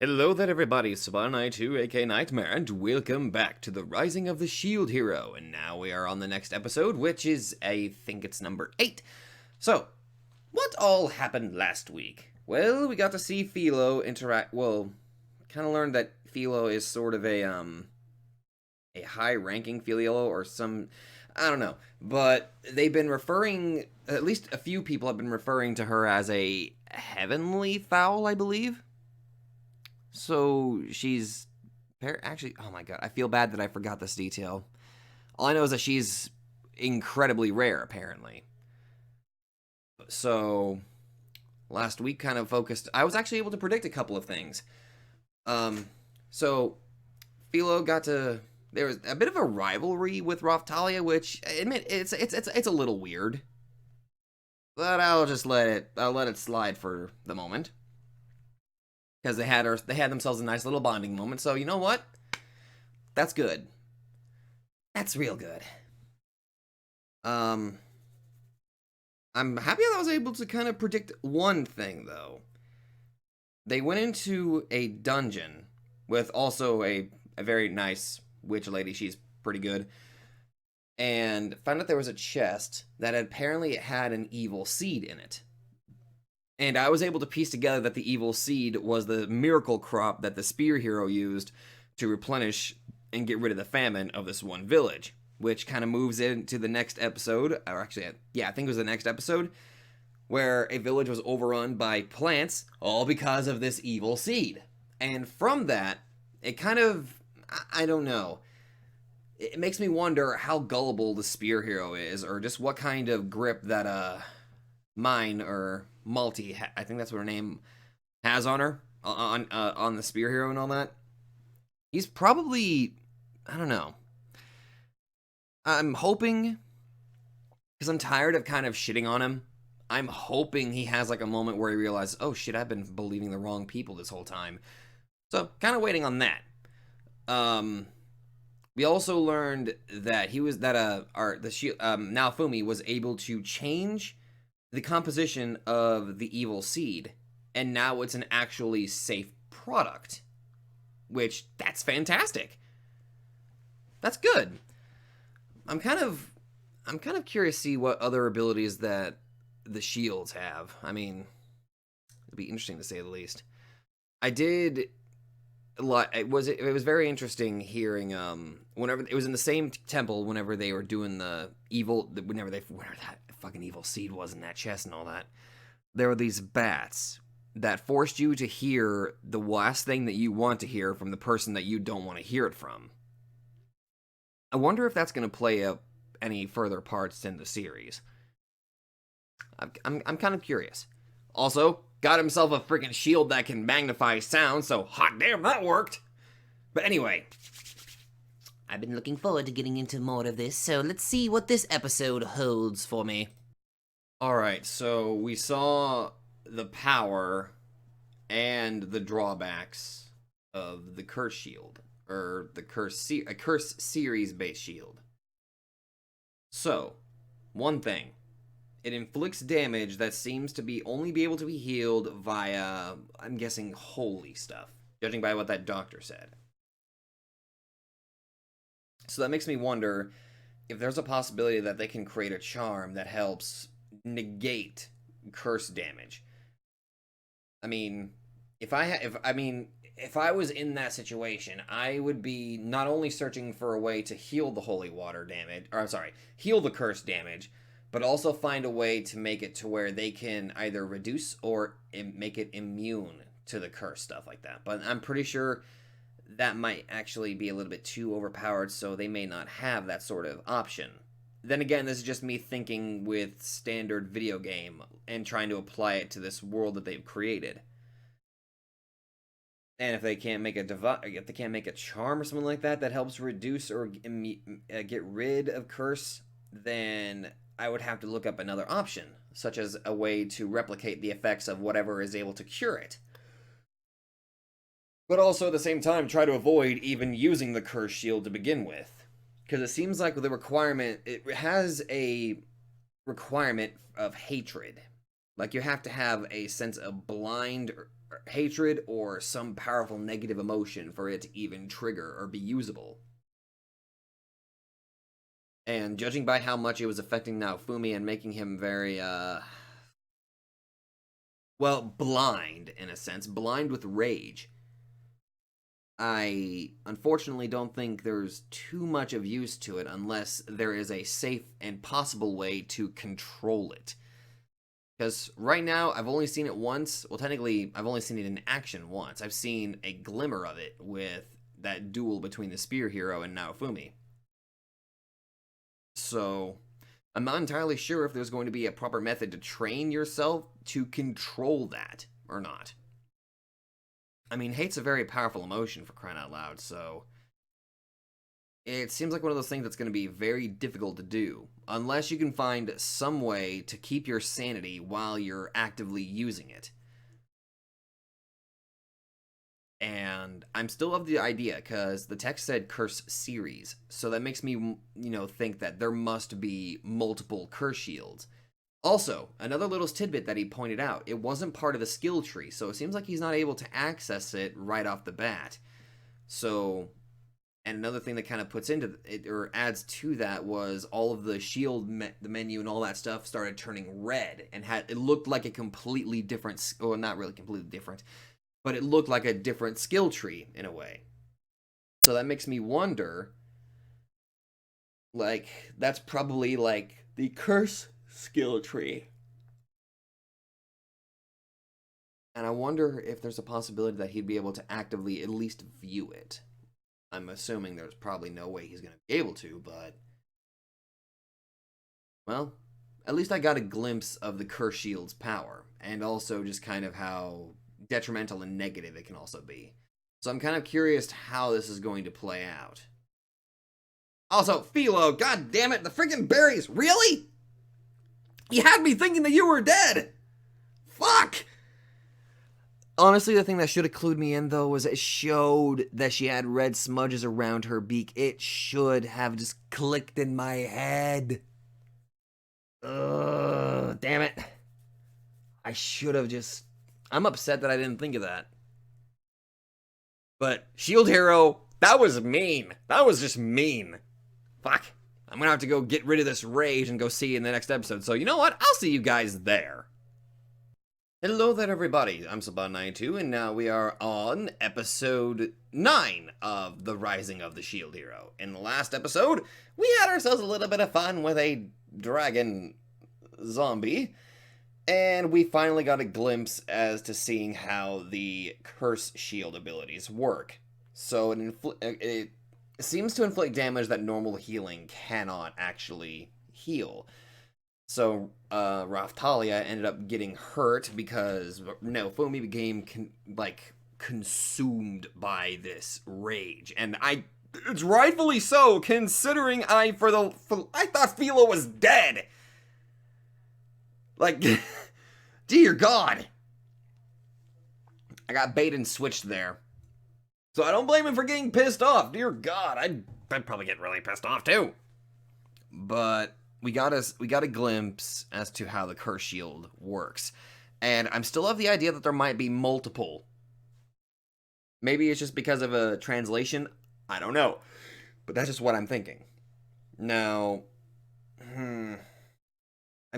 Hello there everybody, Sabanai2 aka Nightmare, and welcome back to the Rising of the Shield Hero, and now we are on the next episode, which is, I think it's number 8. So, what all happened last week? Well, we got to see Philo interact, kind of learned that Philo is sort of a high-ranking Philo, or some, I don't know, but they've been referring, at least a few people have been referring to her as a heavenly fowl, I believe. So she's actually, oh my god, I feel bad that I forgot this detail. All I know is that she's incredibly rare, apparently. So last week kind of focused, I was actually able to predict a couple of things. So Philo got to, there was a bit of a rivalry with Raftalia, which I admit it's a little weird. But I'll let it slide for the moment. Because they had themselves a nice little bonding moment. So you know what? That's good. That's real good. I'm happy that I was able to kind of predict one thing though. They went into a dungeon with also a very nice witch lady. She's pretty good. And found out there was a chest that apparently had an evil seed in it. And I was able to piece together that the evil seed was the miracle crop that the spear hero used to replenish and get rid of the famine of this one village, which kind of moves into the next episode, or actually, yeah, I think it was the next episode, where a village was overrun by plants, all because of this evil seed. And from that, it kind of, I don't know, it makes me wonder how gullible the spear hero is, or just what kind of grip that, Mine or Malty, I think that's what her name has on her, on the spear hero and all that. He's probably, I don't know. I'm hoping, because I'm tired of kind of shitting on him. I'm hoping he has like a moment where he realizes, oh shit, I've been believing the wrong people this whole time. So kind of waiting on that. We also learned that he was Naofumi was able to change the composition of the evil seed, and now it's an actually safe product, which that's fantastic. That's good. I'm kind of curious to see what other abilities that the shields have. I mean, it'd be interesting to say the least. I did it was very interesting hearing whenever it was in the same temple, whenever they were doing the evil, whenever that fucking evil seed was in that chest and all that, there were these bats that forced you to hear the last thing that you want to hear from the person that you don't want to hear it from. I wonder if that's going to play up any further parts in the series. I'm kind of curious. Also, got himself a freaking shield that can magnify sound, so hot damn, that worked. But anyway, I've been looking forward to getting into more of this, so let's see what this episode holds for me. Alright, so we saw the power and the drawbacks of the curse shield, or the curse series-based shield. So, one thing. It inflicts damage that seems to be only be able to be healed via, I'm guessing, holy stuff, judging by what that doctor said. So that makes me wonder if there's a possibility that they can create a charm that helps negate curse damage. I mean, if I was in that situation, I would be not only searching for a way to heal the holy water damage, or I'm sorry, heal the curse damage, but also find a way to make it to where they can either reduce or make it immune to the curse, stuff like that. But I'm pretty sure that might actually be a little bit too overpowered, so they may not have that sort of option. Then again, this is just me thinking with standard video game and trying to apply it to this world that they've created. And if they can't make a charm or something like that that helps reduce or get rid of curse, then I would have to look up another option, such as a way to replicate the effects of whatever is able to cure it. But also at the same time try to avoid even using the curse shield to begin with. Because it seems like it has a requirement of hatred. Like you have to have a sense of blind hatred or some powerful negative emotion for it to even trigger or be usable. And judging by how much it was affecting Naofumi and making him very, well, blind in a sense, blind with rage, I unfortunately don't think there's too much of use to it unless there is a safe and possible way to control it. Because right now, I've only seen it once. Well, technically, I've only seen it in action once. I've seen a glimmer of it with that duel between the Spear Hero and Naofumi. So, I'm not entirely sure if there's going to be a proper method to train yourself to control that or not. I mean, hate's a very powerful emotion, for crying out loud, so it seems like one of those things that's going to be very difficult to do, unless you can find some way to keep your sanity while you're actively using it. And I'm still of the idea, because the text said curse series, so that makes me, think that there must be multiple curse shields. Also, another little tidbit that he pointed out, it wasn't part of the skill tree, so it seems like he's not able to access it right off the bat. So, and another thing that kind of puts into it, or adds to that, was all of the shield, the menu and all that stuff started turning red, and it looked like a completely different, well, not really completely different, but it looked like a different skill tree, in a way. So that makes me wonder, like, that's probably, like, the curse skill tree. And I wonder if there's a possibility that he'd be able to actively at least view it. I'm assuming there's probably no way he's going to be able to, but... well, at least I got a glimpse of the curse shield's power, and also just kind of how detrimental and negative it can also be. So I'm kind of curious how this is going to play out. Also, Philo, god damn it, the freaking berries, really? You had me thinking that you were dead! Fuck! Honestly, the thing that should have clued me in, though, was it showed that she had red smudges around her beak. It should have just clicked in my head. Ugh, damn it. I should have just... I'm upset that I didn't think of that. But, Shield Hero, that was mean. That was just mean. Fuck. I'm gonna have to go get rid of this rage and go see you in the next episode. So, you know what? I'll see you guys there. Hello there, everybody. I'm Saban92, and now we are on episode 9 of The Rising of the Shield Hero. In the last episode, we had ourselves a little bit of fun with a dragon zombie, and we finally got a glimpse as to seeing how the curse shield abilities work. So it seems to inflict damage that normal healing cannot actually heal. So, Raftalia ended up getting hurt because Naofumi became, consumed by this rage. And it's rightfully so, considering I thought Philo was dead! Like, dear God! I got bait and switched there. So I don't blame him for getting pissed off, dear God, I'd probably get really pissed off too. But... We got a glimpse as to how the curse shield works. And I'm still of the idea that there might be multiple. Maybe it's just because of a translation. I don't know. But that's just what I'm thinking. Now, I'm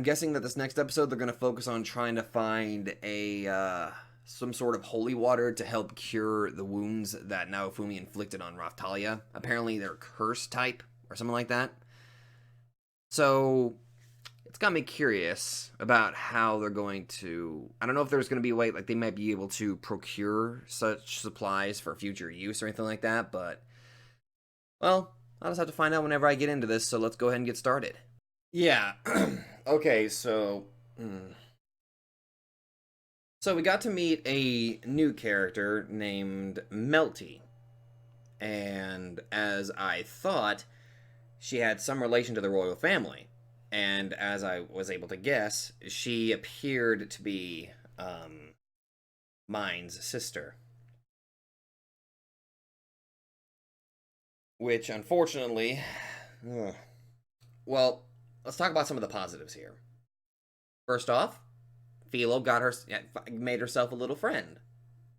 guessing that this next episode they're going to focus on trying to find some sort of holy water to help cure the wounds that Naofumi inflicted on Raftalia. Apparently they're curse type or something like that. So, it's got me curious about how they're going to... I don't know if there's going to be a way, like, they might be able to procure such supplies for future use or anything like that, but... well, I'll just have to find out whenever I get into this, so let's go ahead and get started. Yeah, okay, so... So we got to meet a new character named Melty. And as I thought... she had some relation to the royal family, and as I was able to guess, she appeared to be, Mine's sister. Which, unfortunately, well, let's talk about some of the positives here. First off, Philo made herself a little friend.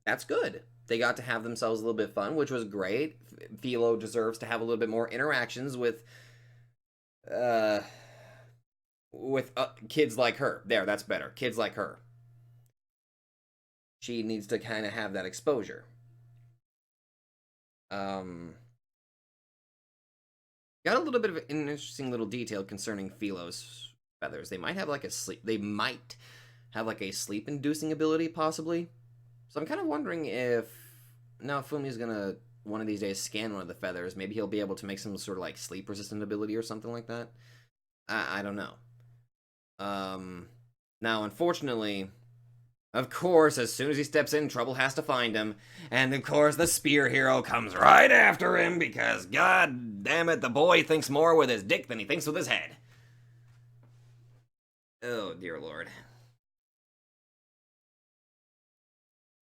That's good. They got to have themselves a little bit fun, which was great. Philo deserves to have a little bit more interactions uh with kids like her. There, that's better. Kids like her. She needs to kind of have that exposure. Um, got a little bit of an interesting little detail concerning Philo's feathers. They might have like a sleep. They might have like a sleep-inducing ability, possibly. So I'm kind of wondering if now Fumi's gonna one of these days scan one of the feathers. Maybe he'll be able to make some sort of like sleep-resistant ability or something like that. I don't know. Now unfortunately, of course, as soon as he steps in, trouble has to find him. And of course, the spear hero comes right after him because, god damn it, the boy thinks more with his dick than he thinks with his head. Oh, dear lord.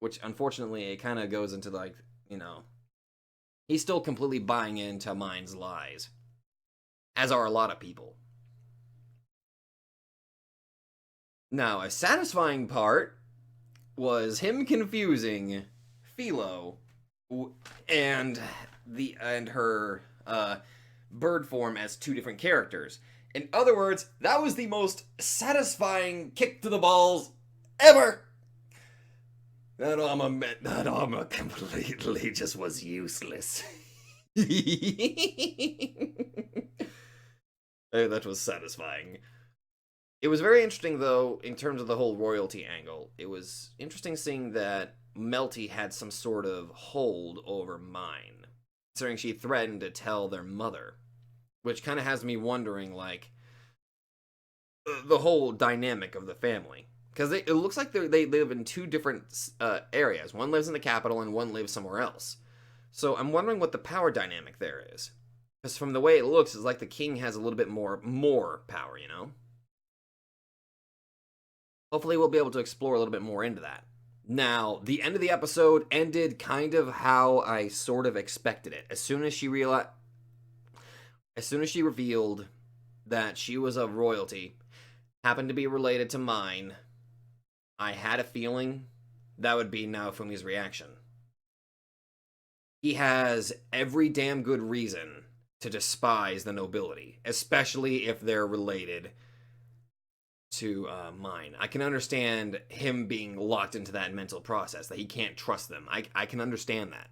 Which, unfortunately, it kind of goes into, like, you know, he's still completely buying into Mind's lies. As are a lot of people. Now, a satisfying part was him confusing Philo and her bird form as two different characters. In other words, that was the most satisfying kick to the balls ever. That armor completely just was useless. That was satisfying. It was very interesting, though, in terms of the whole royalty angle. It was interesting seeing that Melty had some sort of hold over mine, considering she threatened to tell their mother, which kind of has me wondering, like, the whole dynamic of the family. Because it looks like they live in two different areas. One lives in the capital, and one lives somewhere else. So I'm wondering what the power dynamic there is. Because from the way it looks, it's like the king has a little bit more power, you know? Hopefully we'll be able to explore a little bit more into that. Now, the end of the episode ended kind of how I sort of expected it. As soon as she revealed that she was a royalty, happened to be related to mine, I had a feeling that would be Naofumi's reaction. He has every damn good reason to despise the nobility, especially if they're related to mine. I can understand him being locked into that mental process, that he can't trust them. I can understand that.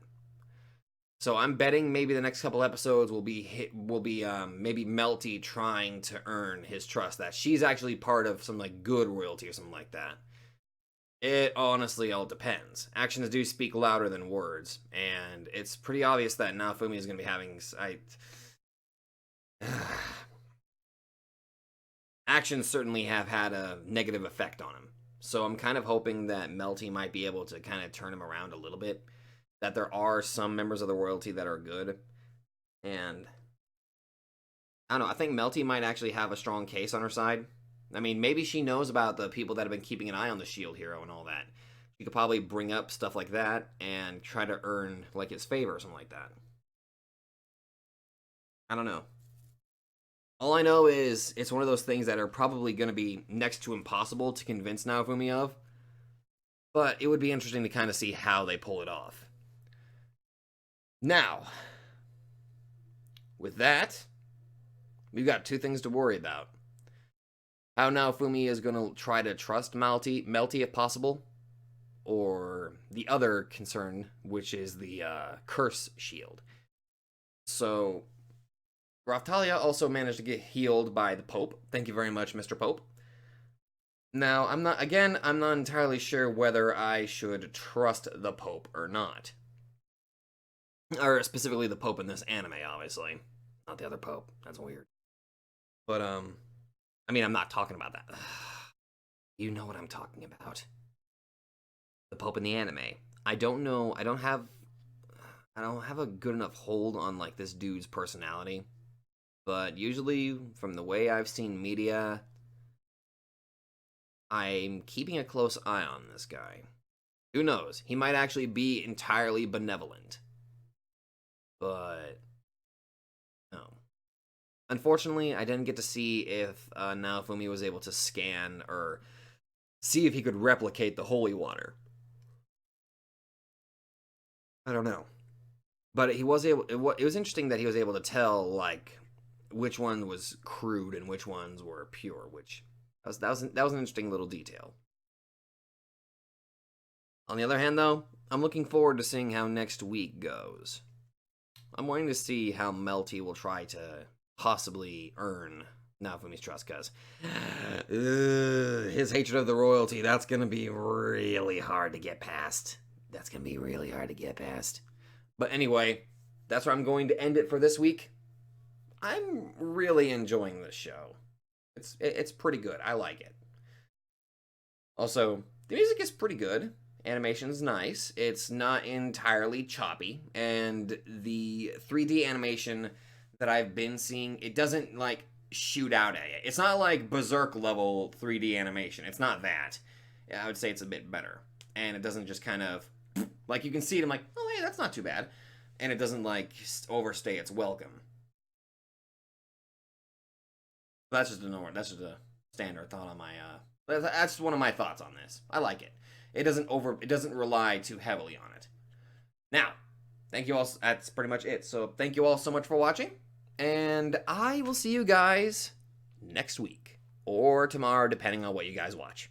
So I'm betting maybe the next couple episodes will be maybe Melty trying to earn his trust, that she's actually part of some like good royalty or something like that. It honestly all depends. Actions do speak louder than words, and it's pretty obvious that Naofumi is going to be having actions certainly have had a negative effect on him. So I'm kind of hoping that Melty might be able to kind of turn him around a little bit. That there are some members of the royalty that are good. And I don't know, I think Melty might actually have a strong case on her side. I mean, maybe she knows about the people that have been keeping an eye on the shield hero and all that. She could probably bring up stuff like that and try to earn like his favor or something like that. I don't know. All I know is it's one of those things that are probably going to be next to impossible to convince Naofumi of. But it would be interesting to kind of see how they pull it off. Now, with that, we've got two things to worry about. How Naofumi is going to try to trust Melty if possible, or the other concern, which is the curse shield. So, Raftalia also managed to get healed by the Pope. Thank you very much, Mr. Pope. Now, I'm not entirely sure whether I should trust the Pope or not. Or specifically the Pope in this anime, obviously. Not the other Pope. That's weird. But, I mean, I'm not talking about that. You know what I'm talking about. The Pope in the anime. I don't know, I don't have a good enough hold on, like, this dude's personality. But usually, from the way I've seen media, I'm keeping a close eye on this guy. Who knows? He might actually be entirely benevolent. But no. Unfortunately, I didn't get to see if Naofumi was able to scan or see if he could replicate the holy water. I don't know. But he was able. It was interesting that he was able to tell like which one was crude and which ones were pure. Which that was an interesting little detail. On the other hand, though, I'm looking forward to seeing how next week goes. I'm wanting to see how Melty will try to possibly earn Naofumi's trust, because his hatred of the royalty, that's going to be really hard to get past. That's going to be really hard to get past. But anyway, that's where I'm going to end it for this week. I'm really enjoying this show. It's pretty good. I like it. Also, the music is pretty good. Animation's nice. It's not entirely choppy, and the 3D animation that I've been seeing, it doesn't like shoot out at you. It's not like Berserk level 3D animation. It's not that. I would say it's a bit better, and it doesn't just kind of like you can see it. I'm like, oh hey, that's not too bad, and it doesn't like overstay its welcome. That's just a standard thought on my. That's one of my thoughts on this. I like it. It doesn't rely too heavily on it. Now, thank you all. That's pretty much it. So thank you all so much for watching, and I will see you guys next week or tomorrow, depending on what you guys watch.